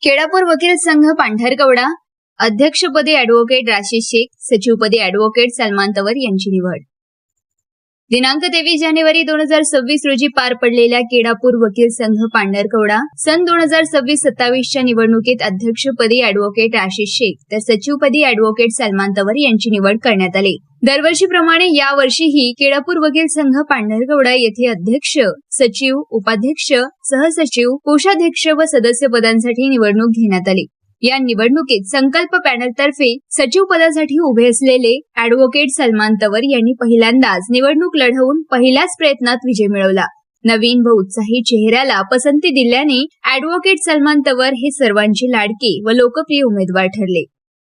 केळापूर वकील संघ पांढरकवडा, अध्यक्षपदी अॅडव्होकेट राशिद शेख, सचिवपदी अॅडव्होकेट सलमान तवर यांची निवड. दिनांक 23 जानेवारी 2026 रोजी पार पडलेल्या केळापूर वकील संघ पांढरकवडा सन 2026-27च्या निवडणुकीत अध्यक्षपदी अॅडव्होकेट राशिद शेख तर सचिवपदी अॅडव्होकेट सलमान तवर यांची निवड करण्यात आली. दरवर्षीप्रमाणे यावर्षीही केळापूर वकील संघ पांढरकवडा येथे अध्यक्ष, सचिव, उपाध्यक्ष, सहसचिव, कोषाध्यक्ष व सदस्य पदांसाठी निवडणूक घेण्यात आली. या निवडणुकीत संकल्प पॅनलतर्फे सचिव पदासाठी उभे असलेले अॅडव्होकेट सलमान तवर यांनी पहिल्यांदाच निवडणूक लढवून पहिल्याच प्रयत्नात विजय मिळवला. नवीन व उत्साही चेहऱ्याला पसंती दिल्याने अॅडव्होकेट सलमान तवर हे सर्वांचे लाडके व लोकप्रिय उमेदवार ठरले.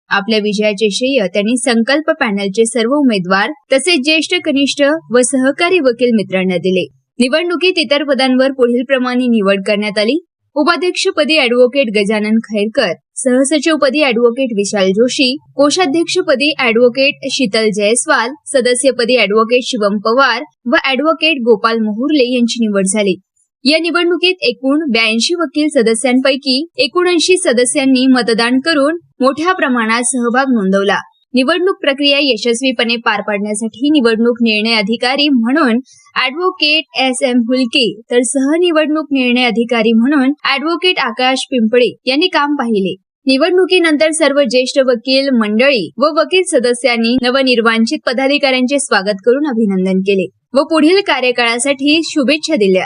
आपल्या विजयाचे श्रेय त्यांनी संकल्प पॅनलचे सर्व उमेदवार तसेच ज्येष्ठ, कनिष्ठ व सहकारी वकील मित्रांना दिले. निवडणुकीत इतर पदांवर पुढील प्रमाणे निवड करण्यात आली. उपाध्यक्षपदी अॅडव्होकेट गजानन खैरकर, सहसचिवपदी अॅडव्होकेट विशाल जोशी, कोषाध्यक्षपदी अॅडव्होकेट शीतल जयस्वाल, सदस्यपदी अॅडव्होकेट शिवम पवार व अॅडव्होकेट गोपाल मोहुर्ले यांची निवड झाली. या निवडणुकीत एकूण 82 वकील सदस्यांपैकी 79 सदस्यांनी मतदान करून मोठ्या प्रमाणात सहभाग नोंदवला. निवडणूक प्रक्रिया यशस्वीपणे पार पाडण्यासाठी निवडणूक निर्णय अधिकारी म्हणून अॅडव्होकेट SM हुलके तर सहनिवडणूक निर्णय अधिकारी म्हणून अॅडव्होकेट आकाश पिंपळे यांनी काम पाहिले. निवडणुकीनंतर सर्व ज्येष्ठ वकील मंडळी व वकील सदस्यांनी नवनिर्वाचित पदाधिकाऱ्यांचे स्वागत करून अभिनंदन केले व पुढील कार्यकाळासाठी शुभेच्छा दिल्या.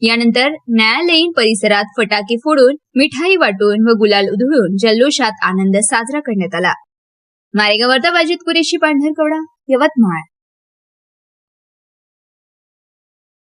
यानंतर न्यायालयीन परिसरात फटाके फोडून, मिठाई वाटून व गुलाल उधळून जल्लोषात आनंद साजरा करण्यात आला. मारेगाव वार्ता वाजिद कुरेशी, पांढरकवडा, यवतमाळ.